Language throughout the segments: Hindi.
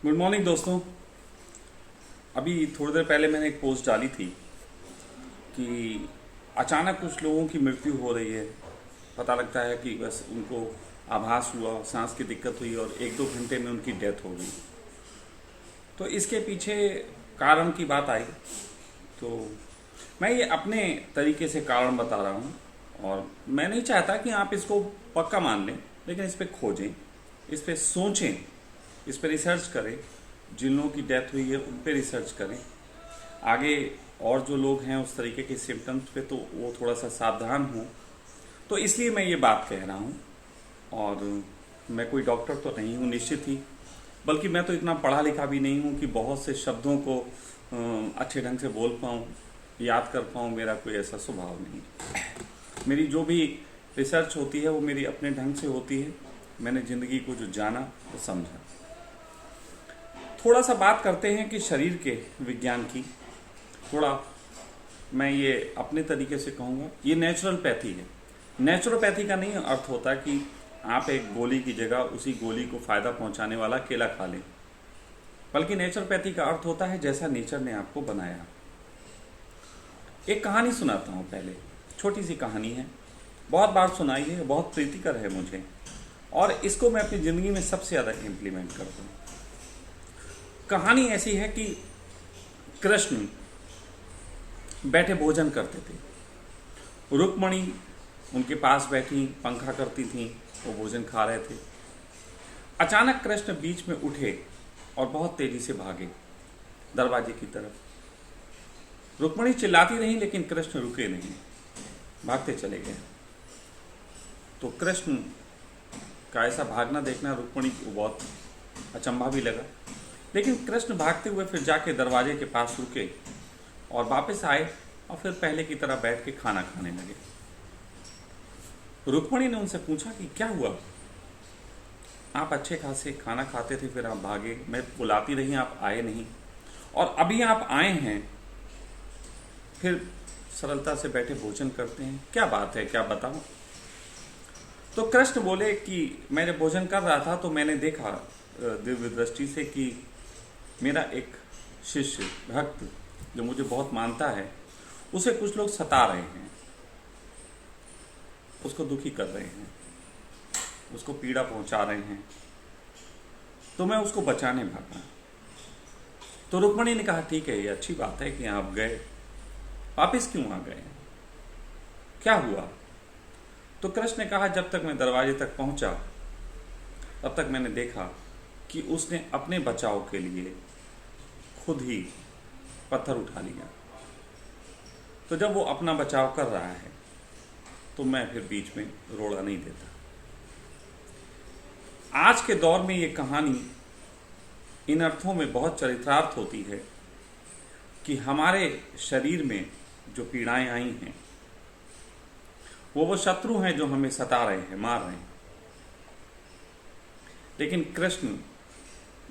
गुड मॉर्निंग दोस्तों। अभी थोड़ी देर पहले मैंने एक पोस्ट डाली थी कि अचानक कुछ लोगों की मृत्यु हो रही है। पता लगता है कि बस उनको आभास हुआ, सांस की दिक्कत हुई और एक दो घंटे में उनकी डेथ हो गई। तो इसके पीछे कारण की बात आई तो मैं ये अपने तरीके से कारण बता रहा हूँ। और मैं नहीं चाहता कि आप इसको पक्का मान लें, लेकिन इस पर खोजें, इस पर सोचें, इस पर रिसर्च करें। जिन लोगों की डेथ हुई है उन पे रिसर्च करें। आगे और जो लोग हैं उस तरीके के सिम्टम्स पे तो वो थोड़ा सा सावधान हों। तो इसलिए मैं ये बात कह रहा हूँ। और मैं कोई डॉक्टर तो नहीं हूँ निश्चित ही, बल्कि मैं तो इतना पढ़ा लिखा भी नहीं हूँ कि बहुत से शब्दों को अच्छे ढंग से बोल पाऊँ, याद कर पाऊँ। मेरा कोई ऐसा स्वभाव नहीं। मेरी जो भी रिसर्च होती है वो मेरी अपने ढंग से होती है। मैंने ज़िंदगी को जो जाना वो समझा। थोड़ा सा बात करते हैं कि शरीर के विज्ञान की। थोड़ा मैं ये अपने तरीके से कहूँगा, ये नेचुरोपैथी है। नेचुरोपैथी का नहीं अर्थ होता कि आप एक गोली की जगह उसी गोली को फ़ायदा पहुँचाने वाला केला खा लें, बल्कि नेचुरोपैथी का अर्थ होता है जैसा नेचर ने आपको बनाया। एक कहानी सुनाता हूँ पहले, छोटी सी कहानी है, बहुत बार सुनाई है, बहुत प्रीतिकर है मुझे, और इसको मैं अपनी ज़िंदगी में सबसे ज़्यादा इम्प्लीमेंट करता हूँ। कहानी ऐसी है कि कृष्ण बैठे भोजन करते थे। रुक्मणी उनके पास बैठी पंखा करती थी, वो भोजन खा रहे थे। अचानक कृष्ण बीच में उठे और बहुत तेजी से भागे दरवाजे की तरफ। रुक्मणी चिल्लाती रही लेकिन कृष्ण रुके नहीं, भागते चले गए। तो कृष्ण का ऐसा भागना देखना रुक्मणी को बहुत अचंभा भी लगा, लेकिन कृष्ण भागते हुए फिर जाके दरवाजे के पास रुके और वापस आए और फिर पहले की तरह बैठ के खाना खाने लगे। रुक्मणी ने उनसे पूछा कि क्या हुआ, आप अच्छे खासे खाना खाते थे, फिर आप भागे, मैं बुलाती रही आप आए नहीं, और अभी आप आए हैं फिर सरलता से बैठे भोजन करते हैं, क्या बात है, क्या बताओ। तो कृष्ण बोले कि मैं जब भोजन कर रहा था तो मैंने देखा दिव्य दृष्टि से कि मेरा एक शिष्य भक्त जो मुझे बहुत मानता है, उसे कुछ लोग सता रहे हैं, उसको दुखी कर रहे हैं, उसको पीड़ा पहुंचा रहे हैं, तो मैं उसको बचाने भागा। तो रुक्मणी ने कहा ठीक है, ये अच्छी बात है कि आप गए, वापिस क्यों आ गए, क्या हुआ। तो कृष्ण ने कहा जब तक मैं दरवाजे तक पहुंचा तब तक मैंने देखा कि उसने अपने बचाव के लिए खुद ही पत्थर उठा लिया। तो जब वो अपना बचाव कर रहा है तो मैं फिर बीच में रोड़ा नहीं देता। आज के दौर में ये कहानी इन अर्थों में बहुत चरितार्थ होती है कि हमारे शरीर में जो पीड़ाएं आई हैं वो शत्रु हैं जो हमें सता रहे हैं, मार रहे हैं, लेकिन कृष्ण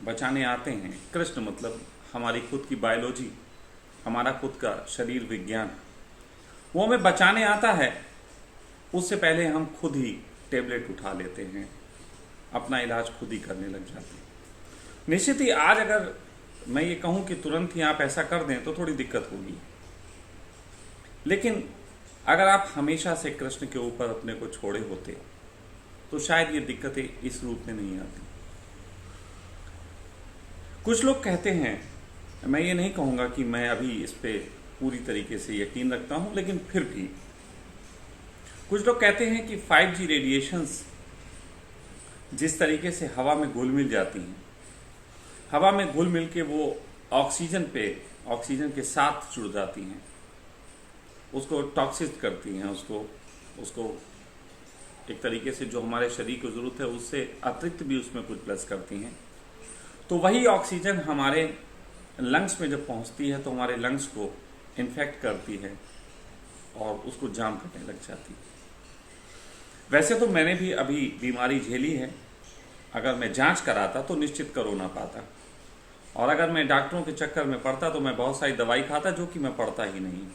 बचाने आते हैं। कृष्ण मतलब हमारी खुद की बायोलॉजी, हमारा खुद का शरीर विज्ञान, वो हमें बचाने आता है। उससे पहले हम खुद ही टेबलेट उठा लेते हैं, अपना इलाज खुद ही करने लग जाते हैं। निश्चित ही आज अगर मैं ये कहूं कि तुरंत ही आप ऐसा कर दें तो थोड़ी दिक्कत होगी, लेकिन अगर आप हमेशा से कृष्ण के ऊपर अपने को छोड़े होते तो शायद ये दिक्कतें इस रूप में नहीं आती। कुछ लोग कहते हैं, मैं ये नहीं कहूँगा कि मैं अभी इस पे पूरी तरीके से यकीन रखता हूँ, लेकिन फिर भी कुछ लोग कहते हैं कि 5G रेडिएशंस जिस तरीके से हवा में घुल मिल जाती हैं, हवा में घुल मिल के वो ऑक्सीजन के साथ जुड़ जाती हैं, उसको टॉक्सिक करती हैं, उसको एक तरीके से जो हमारे शरीर को ज़रूरत है उससे अतिरिक्त भी उसमें कुछ प्लस करती हैं। तो वही ऑक्सीजन हमारे लंग्स में जब पहुंचती है तो हमारे लंग्स को इन्फेक्ट करती है और उसको जाम करने लग जाती है। वैसे तो मैंने भी अभी बीमारी झेली है। अगर मैं जांच कराता तो निश्चित कोरोना पाता, और अगर मैं डॉक्टरों के चक्कर में पड़ता तो मैं बहुत सारी दवाई खाता, जो कि मैं पढ़ता ही नहीं,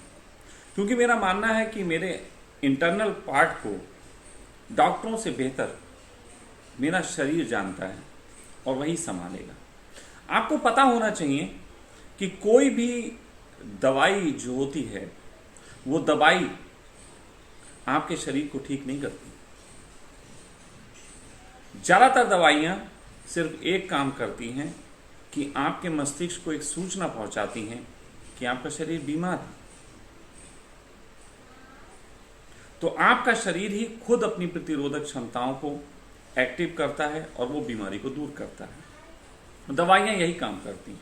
क्योंकि मेरा मानना है कि मेरे इंटरनल पार्ट को डॉक्टरों से बेहतर मेरा शरीर जानता है और वही संभालेगा। आपको पता होना चाहिए कि कोई भी दवाई जो होती है वो दवाई आपके शरीर को ठीक नहीं करती। ज्यादातर दवाइयां सिर्फ एक काम करती हैं कि आपके मस्तिष्क को एक सूचना पहुंचाती हैं कि आपका शरीर बीमार है। तो आपका शरीर ही खुद अपनी प्रतिरोधक क्षमताओं को एक्टिव करता है और वो बीमारी को दूर करता है। दवाइयां यही काम करती हैं।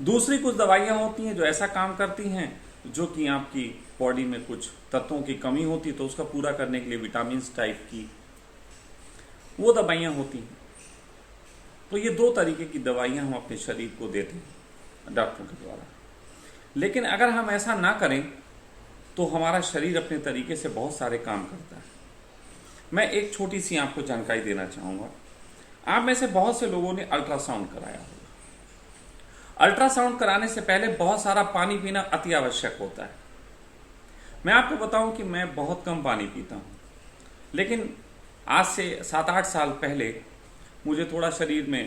दूसरी कुछ दवाइयां होती हैं जो ऐसा काम करती हैं जो कि आपकी बॉडी में कुछ तत्वों की कमी होती है तो उसका पूरा करने के लिए विटामिन टाइप की वो दवाइयां होती हैं। तो ये दो तरीके की दवाइयां हम अपने शरीर को देते हैं डॉक्टरों के द्वारा। लेकिन अगर हम ऐसा ना करें तो हमारा शरीर अपने तरीके से बहुत सारे काम करता है। मैं एक छोटी सी आपको जानकारी देना चाहूंगा। आप में से बहुत से लोगों ने अल्ट्रासाउंड कराया होगा। अल्ट्रासाउंड कराने से पहले बहुत सारा पानी पीना अति आवश्यक होता है। मैं आपको बताऊं कि मैं बहुत कम पानी पीता हूं, लेकिन आज से 7-8 साल पहले मुझे थोड़ा शरीर में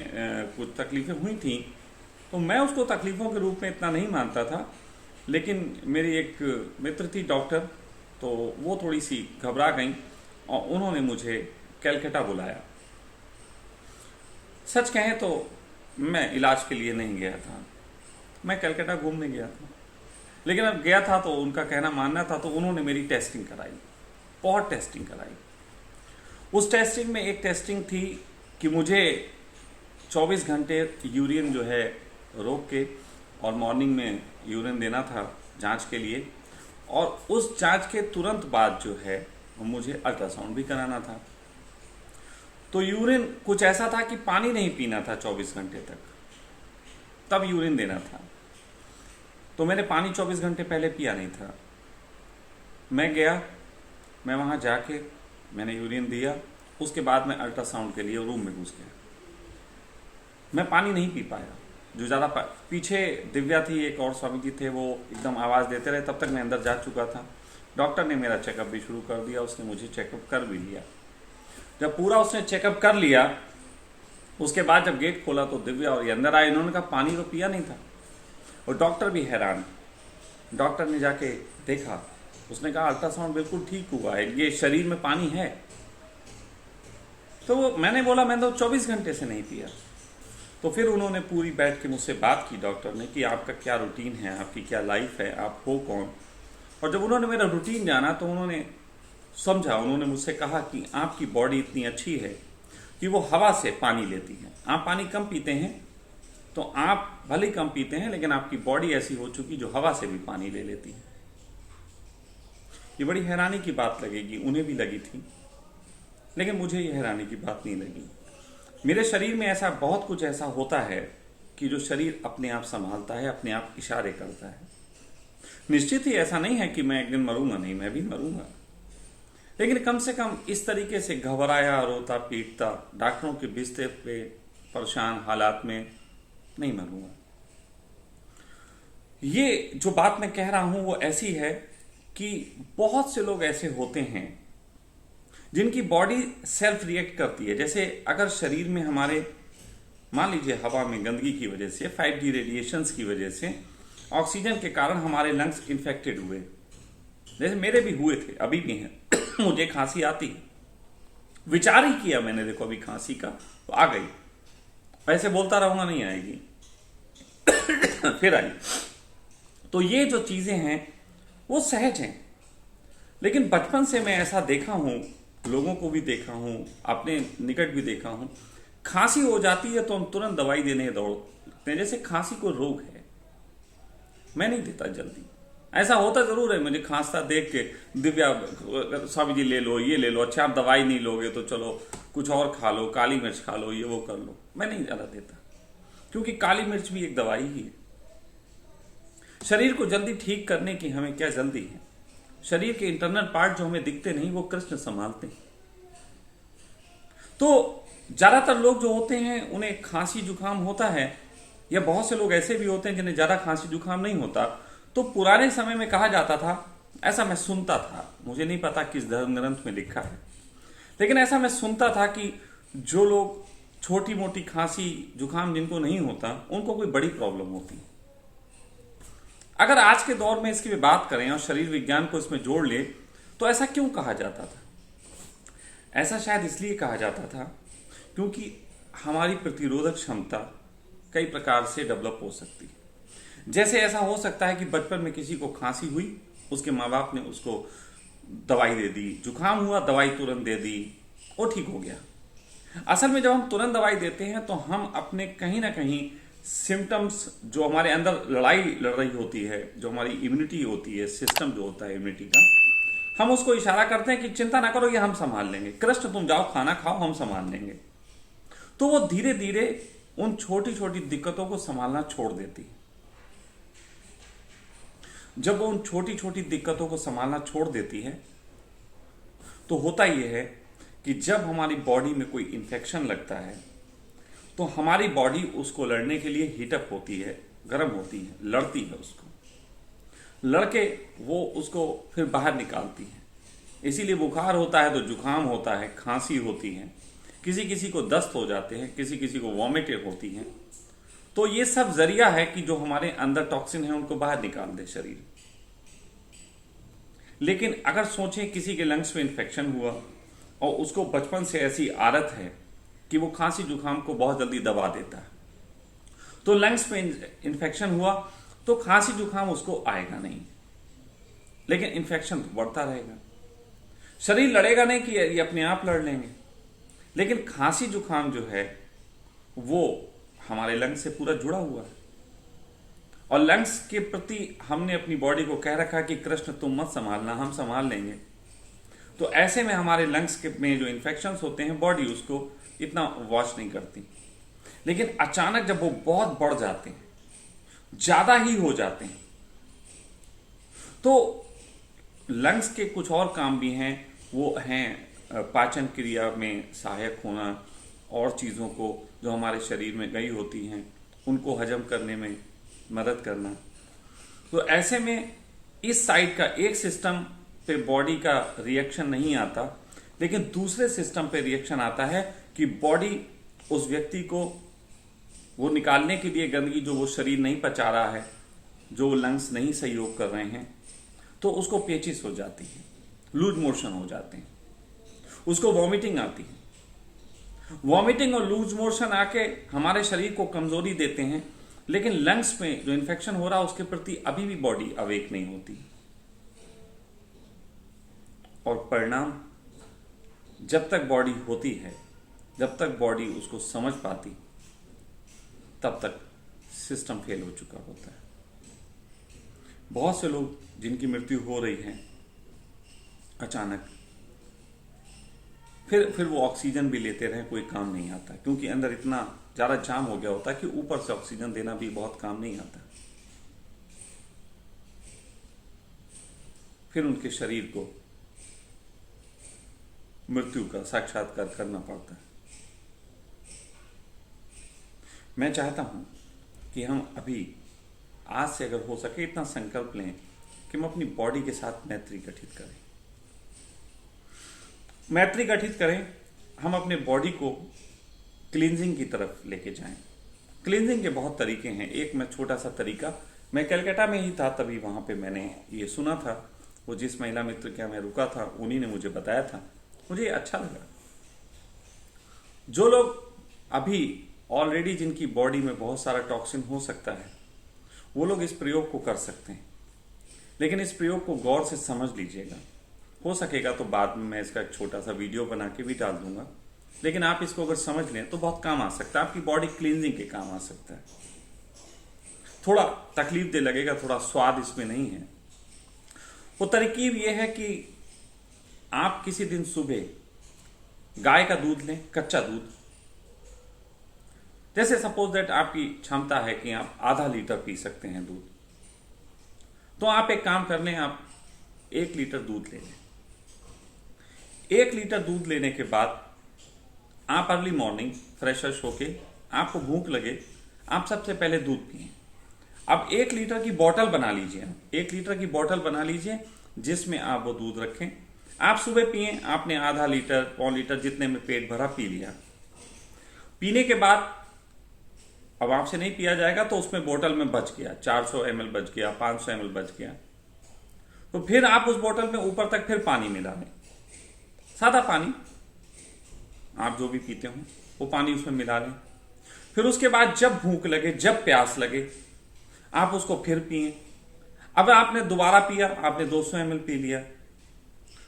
कुछ तकलीफें हुई थी, तो मैं उसको तकलीफों के रूप में इतना नहीं मानता था। लेकिन मेरी एक मित्र थी डॉक्टर, तो वो थोड़ी सी घबरा गई और उन्होंने मुझे कलकत्ता बुलाया। सच कहें तो मैं इलाज के लिए नहीं गया था, मैं कलकत्ता घूमने गया था। लेकिन अब गया था तो उनका कहना मानना था, तो उन्होंने मेरी टेस्टिंग कराई, बहुत टेस्टिंग कराई। उस टेस्टिंग में एक टेस्टिंग थी कि मुझे 24 घंटे यूरिन जो है रोक के और मॉर्निंग में यूरिन देना था जांच के लिए, और उस जांच के तुरंत बाद जो है मुझे अल्ट्रासाउंड भी कराना था। तो यूरिन कुछ ऐसा था कि पानी नहीं पीना था 24 घंटे तक, तब यूरिन देना था। तो मैंने पानी 24 घंटे पहले पिया नहीं था। मैं गया, मैं वहां जाके मैंने यूरिन दिया, उसके बाद मैं अल्ट्रासाउंड के लिए रूम में घुस गया। मैं पानी नहीं पी पाया। जो ज्यादा पीछे दिव्या थी, एक और स्वामी जी थे, वो एकदम आवाज देते रहे, तब तक मैं अंदर जा चुका था। डॉक्टर ने मेरा चेकअप भी शुरू कर दिया, उसने मुझे चेकअप कर भी लिया। जब पूरा उसने चेकअप कर लिया, उसके बाद जब गेट खोला तो दिव्या और ये अंदर आए। इन्होंने कहा पानी तो पिया नहीं था, और डॉक्टर भी हैरान। डॉक्टर ने जाके देखा, उसने कहा अल्ट्रासाउंड बिल्कुल ठीक हुआ है, ये शरीर में पानी है। तो मैंने बोला मैंने तो 24 घंटे से नहीं पिया। तो फिर उन्होंने पूरी बैठ के मुझसे बात की डॉक्टर ने कि आपका क्या रूटीन है, आपकी क्या लाइफ है, आप हो कौन। और जब उन्होंने मेरा रूटीन जाना तो उन्होंने समझा, उन्होंने मुझसे कहा कि आपकी बॉडी इतनी अच्छी है कि वो हवा से पानी लेती है। आप पानी कम पीते हैं, तो आप भले कम पीते हैं, लेकिन आपकी बॉडी ऐसी हो चुकी जो हवा से भी पानी ले लेती है। ये बड़ी हैरानी की बात लगेगी, उन्हें भी लगी थी, लेकिन मुझे ये हैरानी की बात नहीं लगी। मेरे शरीर में ऐसा बहुत कुछ ऐसा होता है कि जो शरीर अपने आप संभालता है, अपने आप इशारे करता है। निश्चित ही ऐसा नहीं है कि मैं एक दिन मरूंगा, नहीं, मैं भी मरूंगा, लेकिन कम से कम इस तरीके से घबराया, रोता पीटता, डॉक्टरों के बिस्तर पे परेशान हालात में नहीं मरूंगा। ये जो बात मैं कह रहा हूं वो ऐसी है कि बहुत से लोग ऐसे होते हैं जिनकी बॉडी सेल्फ रिएक्ट करती है। जैसे अगर शरीर में हमारे, मान लीजिए हवा में गंदगी की वजह से, 5G रेडिएशंस की वजह से, ऑक्सीजन के कारण हमारे लंग्स इन्फेक्टेड हुए, जैसे मेरे भी हुए थे, अभी भी हैं। मुझे खांसी आती है, विचार ही किया मैंने, देखो अभी खांसी का तो आ गई, ऐसे बोलता रहूंगा नहीं आएगी, फिर आई। तो ये जो चीजें हैं वो सहज हैं। लेकिन बचपन से मैं ऐसा देखा हूं, लोगों को भी देखा हूं, अपने निकट भी देखा हूं, खांसी हो जाती है तो हम तुरंत दवाई देने दौड़ते हैं, जैसे खांसी को रोग है। मैं नहीं देता जल्दी, ऐसा होता जरूर है, मुझे खांसता देख के दिव्या स्वामी जी ले लो, ये ले लो, अच्छा आप दवाई नहीं लोगे तो चलो कुछ और खा लो, काली मिर्च खा लो, ये वो कर लो। मैं नहीं ज्यादा देता, क्योंकि काली मिर्च भी एक दवाई ही है। शरीर को जल्दी ठीक करने की हमें क्या जल्दी है? शरीर के इंटरनल पार्ट जो हमें दिखते नहीं, वो कृष्ण संभालते हैं। तो ज्यादातर लोग जो होते हैं उन्हें खांसी जुकाम होता है, या बहुत से लोग ऐसे भी होते हैं जिन्हें ज्यादा खांसी जुकाम नहीं होता। तो पुराने समय में कहा जाता था, ऐसा मैं सुनता था, मुझे नहीं पता किस धर्म ग्रंथ में लिखा है, लेकिन ऐसा मैं सुनता था कि जो लोग छोटी मोटी खांसी जुकाम जिनको नहीं होता उनको कोई बड़ी प्रॉब्लम होती। अगर आज के दौर में इसकी बात करें और शरीर विज्ञान को इसमें जोड़ ले तो ऐसा क्यों कहा जाता था? ऐसा शायद इसलिए कहा जाता था क्योंकि हमारी प्रतिरोधक क्षमता कई प्रकार से डेवलप हो सकती है। जैसे ऐसा हो सकता है कि बचपन में किसी को खांसी हुई, उसके माँ बाप ने उसको दवाई दे दी, जुकाम हुआ दवाई तुरंत दे दी, वो ठीक हो गया। असल में जब हम तुरंत दवाई देते हैं तो हम अपने कहीं ना कहीं सिम्टम्स, जो हमारे अंदर लड़ाई लड़ रही होती है, जो हमारी इम्यूनिटी होती है, सिस्टम जो होता है इम्यूनिटी का, हम उसको इशारा करते हैं कि चिंता ना करो, ये हम संभाल लेंगे, कृष्ण तुम जाओ खाना खाओ, हम संभाल लेंगे। तो वो धीरे धीरे उन छोटी छोटी दिक्कतों को संभालना छोड़ देती है। जब वो उन छोटी छोटी दिक्कतों को संभालना छोड़ देती है तो होता यह है कि जब हमारी बॉडी में कोई इन्फेक्शन लगता है तो हमारी बॉडी उसको लड़ने के लिए हीटअप होती है, गर्म होती है, लड़ती है, उसको लड़के वो उसको फिर बाहर निकालती है। इसीलिए बुखार होता है तो जुकाम होता है, खांसी होती है, किसी किसी को दस्त हो जाते हैं, किसी किसी को वॉमिटिंग होती है। तो ये सब जरिया है कि जो हमारे अंदर टॉक्सिन है उनको बाहर निकाल दे शरीर। लेकिन अगर सोचें किसी के लंग्स में इन्फेक्शन हुआ और उसको बचपन से ऐसी आदत है कि वो खांसी जुकाम को बहुत जल्दी दबा देता है, तो लंग्स में इन्फेक्शन हुआ तो खांसी जुकाम उसको आएगा नहीं, लेकिन इन्फेक्शन तो बढ़ता रहेगा। शरीर लड़ेगा नहीं कि ये अपने आप लड़ लेंगे, लेकिन खांसी जुकाम जो है वो हमारे लंग्स से पूरा जुड़ा हुआ है और लंग्स के प्रति हमने अपनी बॉडी को कह रखा कि कृष्ण तुम मत संभालना, हम संभाल लेंगे। तो ऐसे में हमारे लंग्स के में जो इन्फेक्शंस होते हैं बॉडी उसको इतना वॉच नहीं करती। लेकिन अचानक जब वो बहुत बढ़ जाते हैं, ज्यादा ही हो जाते हैं, तो लंग्स के कुछ और काम भी हैं। वो हैं पाचन क्रिया में सहायक होना और चीज़ों को जो हमारे शरीर में गई होती हैं उनको हजम करने में मदद करना। तो ऐसे में इस साइड का एक सिस्टम पे बॉडी का रिएक्शन नहीं आता, लेकिन दूसरे सिस्टम पे रिएक्शन आता है कि बॉडी उस व्यक्ति को वो निकालने के लिए गंदगी जो वो शरीर नहीं पचा रहा है, जो लंग्स नहीं सहयोग कर रहे हैं, तो उसको पेचिस हो जाती है, लूज मोशन हो जाते हैं, उसको वॉमिटिंग आती है। वॉमिटिंग और लूज मोशन आके हमारे शरीर को कमजोरी देते हैं, लेकिन लंग्स में जो इन्फेक्शन हो रहा है उसके प्रति अभी भी बॉडी अवेक नहीं होती। और परिणाम, जब तक बॉडी होती है, जब तक बॉडी उसको समझ पाती, तब तक सिस्टम फेल हो चुका होता है। बहुत से लोग जिनकी मृत्यु हो रही है अचानक, फिर वो ऑक्सीजन भी लेते रहे, कोई काम नहीं आता, क्योंकि अंदर इतना ज्यादा जाम हो गया होता है कि ऊपर से ऑक्सीजन देना भी बहुत काम नहीं आता। फिर उनके शरीर को मृत्यु का साक्षात्कार करना पड़ता है। मैं चाहता हूं कि हम अभी आज से अगर हो सके इतना संकल्प लें कि हम अपनी बॉडी के साथ मैत्री गठित करें। मैत्री गठित करें, हम अपने बॉडी को क्लींजिंग की तरफ लेके जाएं। क्लींजिंग के बहुत तरीके हैं। एक मैं छोटा सा तरीका, मैं कलकत्ता में ही था तभी वहां पे मैंने ये सुना था, वो जिस महिला मित्र के यहाँ मैं रुका था उन्हीं ने मुझे बताया था, मुझे अच्छा लगा। जो लोग अभी ऑलरेडी जिनकी बॉडी में बहुत सारा टॉक्सिन हो सकता है वो लोग इस प्रयोग को कर सकते हैं, लेकिन इस प्रयोग को गौर से समझ लीजिएगा। हो सकेगा तो बाद में मैं इसका एक छोटा सा वीडियो बना के भी डाल दूंगा, लेकिन आप इसको अगर समझ लें तो बहुत काम आ सकता है, आपकी बॉडी क्लींजिंग के काम आ सकता है। थोड़ा तकलीफ दे लगेगा, थोड़ा स्वाद इसमें नहीं है। वो तरकीब ये है कि आप किसी दिन सुबह गाय का दूध लें, कच्चा दूध। जैसे सपोज दैट आपकी क्षमता है कि आप आधा लीटर पी सकते हैं दूध, तो आप एक काम कर लें, आप 1 लीटर दूध ले लें। 1 लीटर दूध लेने के बाद आप अर्ली मॉर्निंग फ्रेश होके, आपको भूख लगे, आप सबसे पहले दूध पिए। अब 1 लीटर की बोतल बना लीजिए, 1 लीटर की बोतल बना लीजिए जिसमें आप वो दूध रखें। आप सुबह पिए, आपने आधा लीटर, 1.25 लीटर जितने में पेट भरा पी लिया। पीने के बाद अब आपसे नहीं पिया जाएगा, तो उसमें बोतल में बच गया 400 ml बच गया, 500 ml बच गया, तो फिर आप उस बोतल में ऊपर तक फिर पानी मिला लें, सादा पानी, आप जो भी पीते हो वो पानी उसमें मिला लें। फिर उसके बाद जब भूख लगे, जब प्यास लगे, आप उसको फिर पिए। अब आपने दोबारा पिया, आपने 200 ml पी लिया,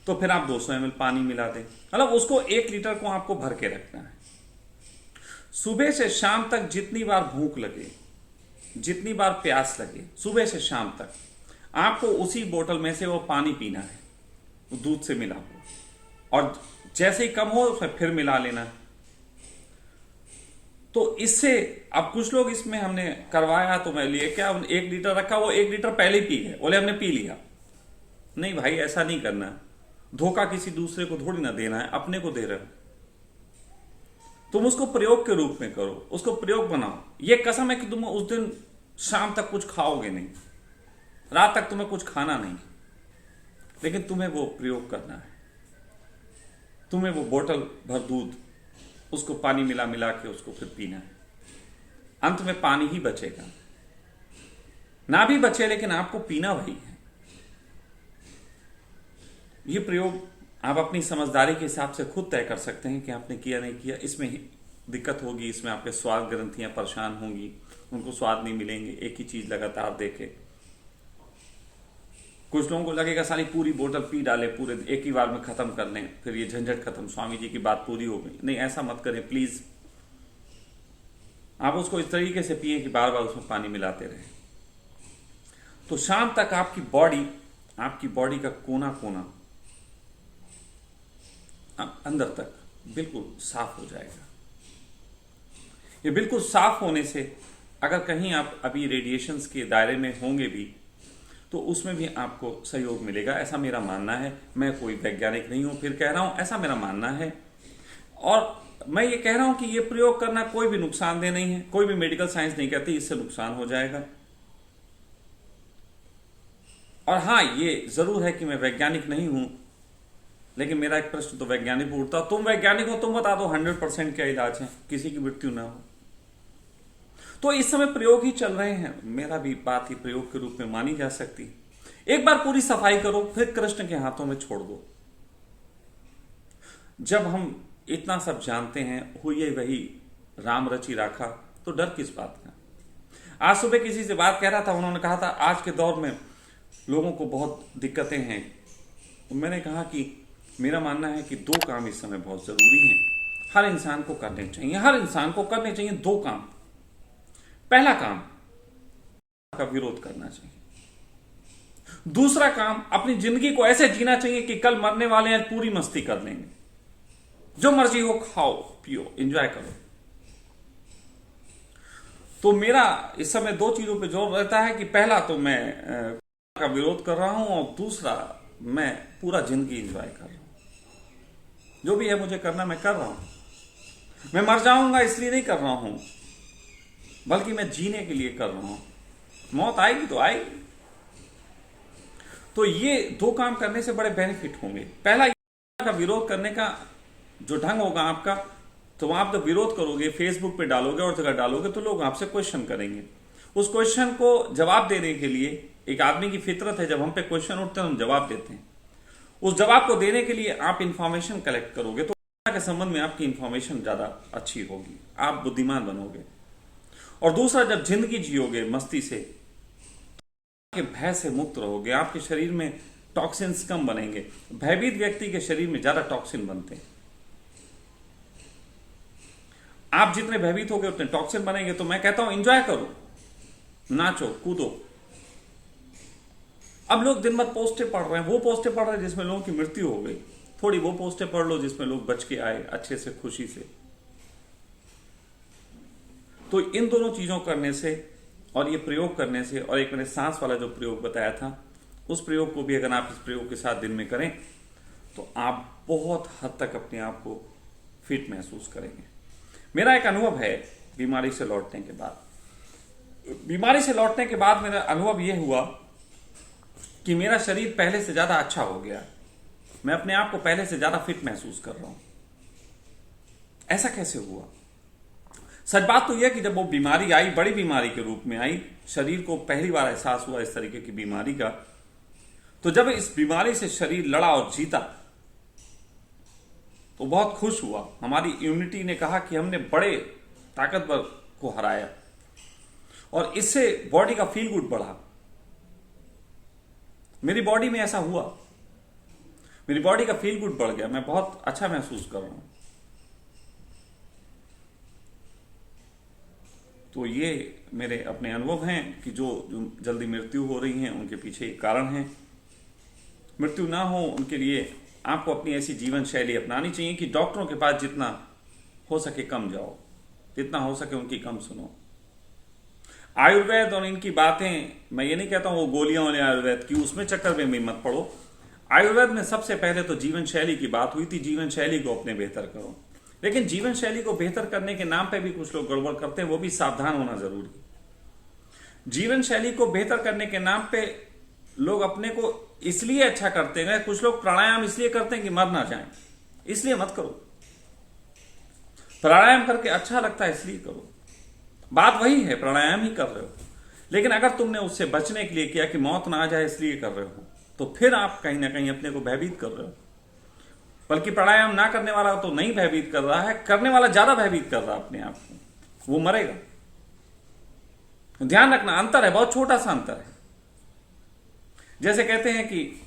तो फिर आप 200 ml पानी मिला दें। मतलब उसको 1 लीटर को आपको भर के रखना है। सुबह से शाम तक जितनी बार भूख लगे, जितनी बार प्यास लगे, सुबह से शाम तक आपको उसी बोतल में से वो पानी पीना है, वो दूध से मिला हो, और जैसे ही कम हो उसमें फिर मिला लेना है। तो इससे अब कुछ लोग इसमें हमने करवाया, तो मैं लिए क्या 1 लीटर रखा, वो 1 लीटर पहले ही पी गए, बोले हमने पी लिया। नहीं भाई, ऐसा नहीं करना। धोखा किसी दूसरे को थोड़ी ना देना है, अपने को दे रहे हो। तुम उसको प्रयोग के रूप में करो, उसको प्रयोग बनाओ। ये कसम है कि तुम उस दिन शाम तक कुछ खाओगे नहीं, रात तक तुम्हें कुछ खाना नहीं, लेकिन तुम्हें वो प्रयोग करना है। तुम्हें वो बोतल भर दूध, उसको पानी मिला मिला के उसको फिर पीना है। अंत में पानी ही बचेगा, ना भी बचे लेकिन आपको पीना वही है। ये प्रयोग आप अपनी समझदारी के हिसाब से खुद तय कर सकते हैं कि आपने किया नहीं किया। इसमें दिक्कत होगी, इसमें आपके स्वाद ग्रंथियां परेशान होंगी, उनको स्वाद नहीं मिलेंगे एक ही चीज लगातार देखे। कुछ लोगों को लगेगा साली पूरी बोतल पी डाले, पूरे एक ही बार में खत्म कर लें, फिर ये झंझट खत्म, स्वामी जी की बात पूरी हो गई। नहीं, ऐसा मत करें प्लीज। आप उसको इस तरीके से पिए कि बार बार उसमें पानी मिलाते रहें। तो शाम तक आपकी बॉडी का कोना कोना अंदर तक बिल्कुल साफ हो जाएगा। ये बिल्कुल साफ होने से अगर कहीं आप अभी रेडिएशंस के दायरे में होंगे भी, तो उसमें भी आपको सहयोग मिलेगा, ऐसा मेरा मानना है। मैं कोई वैज्ञानिक नहीं हूं, फिर कह रहा हूं ऐसा मेरा मानना है। और मैं ये कह रहा हूं कि ये प्रयोग करना कोई भी नुकसानदेह नहीं है, कोई भी मेडिकल साइंस नहीं कहती इससे नुकसान हो जाएगा। और हां, ये जरूर है कि मैं वैज्ञानिक नहीं हूं, लेकिन मेरा एक प्रश्न तो वैज्ञानिक को उठता, तुम वैज्ञानिक हो, तुम बता दो 100% क्या इलाज है, किसी की मृत्यु ना हो। तो इस समय प्रयोग ही चल रहे हैं, मेरा भी बात ही प्रयोग के रूप में मानी जा सकती। एक बार पूरी सफाई करो, फिर कृष्ण के हाथों में छोड़ दो। जब हम इतना सब जानते हैं, हुई वही राम रचि राखा, तो डर किस बात का। आज सुबह किसी से बात कह रहा था, उन्होंने कहा था आज के दौर में लोगों को बहुत दिक्कतें हैं। तो मैंने कहा कि मेरा मानना है कि 2 काम इस समय बहुत जरूरी हैं, हर इंसान को करने चाहिए। हर इंसान को करने चाहिए 2 काम। पहला काम का विरोध करना चाहिए। दूसरा काम, अपनी जिंदगी को ऐसे जीना चाहिए कि कल मरने वाले हैं, पूरी मस्ती कर लेंगे, जो मर्जी हो खाओ पियो एंजॉय करो। तो मेरा इस समय 2 चीजों पे जोर रहता है कि पहला तो मैं का विरोध कर रहा हूं, और दूसरा मैं पूरा जिंदगी एंजॉय कर रहा हूं। जो भी है मुझे करना, मैं कर रहा हूं। मैं मर जाऊंगा इसलिए नहीं कर रहा हूं, बल्कि मैं जीने के लिए कर रहा हूं। मौत आएगी तो आएगी। तो ये 2 काम करने से बड़े बेनिफिट होंगे। पहला का विरोध करने का जो ढंग होगा आपका, तो आप तो विरोध करोगे, फेसबुक पे डालोगे और जगह डालोगे, तो लोग आपसे क्वेश्चन करेंगे। उस क्वेश्चन को जवाब देने के लिए, एक आदमी की फितरत है, जब हम पे क्वेश्चन उठते हैं हम जवाब देते हैं। उस जवाब को देने के लिए आप इंफॉर्मेशन कलेक्ट करोगे, तो के संबंध में आपकी इंफॉर्मेशन ज्यादा अच्छी होगी, आप बुद्धिमान बनोगे। और दूसरा, जब जिंदगी जियोगे मस्ती से, तो भय से मुक्त रहोगे, आपके शरीर में टॉक्सिन्स कम बनेंगे। भयभीत व्यक्ति के शरीर में ज्यादा टॉक्सिन बनते हैं। आप जितने भयभीत होगे उतने टॉक्सिन बनेंगे। तो मैं कहता हूं एंजॉय करो, नाचो कूदो। अब लोग दिन भर पोस्टें पढ़ रहे हैं, वो पोस्टें पढ़ रहे हैं जिसमें लोगों की मृत्यु हो गई, थोड़ी वो पोस्टें पढ़ लो जिसमें लोग बच के आए अच्छे से, खुशी से। तो इन दोनों चीजों करने से और ये प्रयोग करने से, और एक मैंने सांस वाला जो प्रयोग बताया था, उस प्रयोग को भी अगर आप इस प्रयोग के साथ दिन में करें, तो आप बहुत हद तक अपने आप को फिट महसूस करेंगे। मेरा एक अनुभव है बीमारी से लौटने के बाद। बीमारी से लौटने के बाद मेरा अनुभव यह हुआ कि मेरा शरीर पहले से ज्यादा अच्छा हो गया। मैं अपने आप को पहले से ज्यादा फिट महसूस कर रहा हूं। ऐसा कैसे हुआ? सच बात तो यह कि जब वो बीमारी आई, बड़ी बीमारी के रूप में आई, शरीर को पहली बार एहसास हुआ इस तरीके की बीमारी का, तो जब इस बीमारी से शरीर लड़ा और जीता तो बहुत खुश हुआ। हमारी इम्यूनिटी ने कहा कि हमने बड़े ताकतवर को हराया, और इससे बॉडी का फील गुड बढ़ा। मेरी बॉडी में ऐसा हुआ, मेरी बॉडी का फील गुड बढ़ गया, मैं बहुत अच्छा महसूस कर रहा हूं। तो ये मेरे अपने अनुभव हैं कि जो जल्दी मृत्यु हो रही है उनके पीछे एक कारण है। मृत्यु ना हो उनके लिए आपको अपनी ऐसी जीवन शैली अपनानी चाहिए कि डॉक्टरों के पास जितना हो सके कम जाओ, जितना हो सके उनकी कम सुनो। आयुर्वेद और इनकी बातें, मैं ये नहीं कहता हूं वो गोलियां वाले आयुर्वेद की, उसमें चक्कर में भी मत पड़ो। आयुर्वेद में सबसे पहले तो जीवन शैली की बात हुई थी, जीवन शैली को अपने बेहतर करो। लेकिन जीवन शैली को बेहतर करने के नाम पे भी कुछ लोग गड़बड़ करते हैं, वो भी सावधान होना जरूरी। जीवन शैली को बेहतर करने के नाम पे लोग अपने को इसलिए अच्छा करते हैं, कुछ लोग प्राणायाम इसलिए करते हैं कि मर ना जाएं, इसलिए मत करो। प्राणायाम करके अच्छा लगता है इसलिए करो, बात वही है, प्राणायाम ही कर रहे हो। लेकिन अगर तुमने उससे बचने के लिए किया कि मौत ना आ जाए इसलिए कर रहे हो, तो फिर आप कहीं ना कहीं अपने को भयभीत कर रहे हो। बल्कि प्राणायाम ना करने वाला तो नहीं भयभीत कर रहा है, करने वाला ज्यादा भयभीत कर रहा है अपने आप को, वो मरेगा। ध्यान रखना, अंतर है, बहुत छोटा सा अंतर है। जैसे कहते हैं कि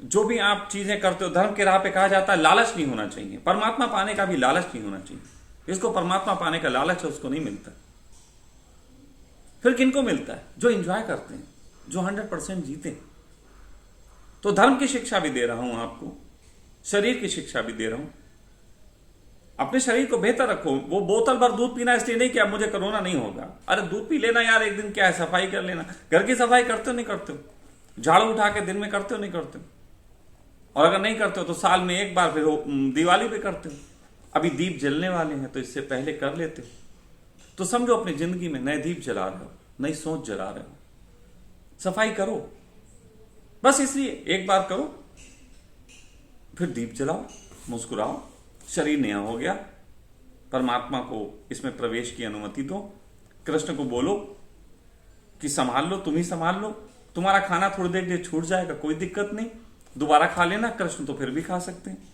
जो भी आप चीजें करते हो, धर्म के राह पे कहा जाता है लालच नहीं होना चाहिए, परमात्मा पाने का भी लालच नहीं होना चाहिए। जिसको परमात्मा पाने का लालच है उसको नहीं मिलता। फिर किनको मिलता है? जो एंजॉय करते हैं, जो 100% जीते हैं। तो धर्म की शिक्षा भी दे रहा हूं आपको, शरीर की शिक्षा भी दे रहा हूं। अपने शरीर को बेहतर रखो। वो बोतल भर दूध पीना इसलिए नहीं कि अब मुझे कोरोना नहीं होगा। अरे दूध पी लेना यार, एक दिन क्या है, सफाई कर लेना। घर की सफाई करते हो नहीं करते हो? झाड़ू उठा के दिन में करते हो नहीं करते हो? और अगर नहीं करते हो तो साल में एक बार फिर दिवाली पे करते हो। अभी दीप जलने वाले हैं तो इससे पहले कर लेते हो। तो समझो अपनी जिंदगी में नए दीप जला रहे हो, नई सोच जला रहे हो। सफाई करो, बस इसलिए एक बार करो, फिर दीप जलाओ, मुस्कुराओ, शरीर नया हो गया। परमात्मा को इसमें प्रवेश की अनुमति दो। कृष्ण को बोलो कि संभाल लो, तुम ही संभाल लो। तुम्हारा खाना थोड़ी देर के लिए छूट जाएगा, कोई दिक्कत नहीं, दोबारा खा लेना। कृष्ण तो फिर भी खा सकते हैं।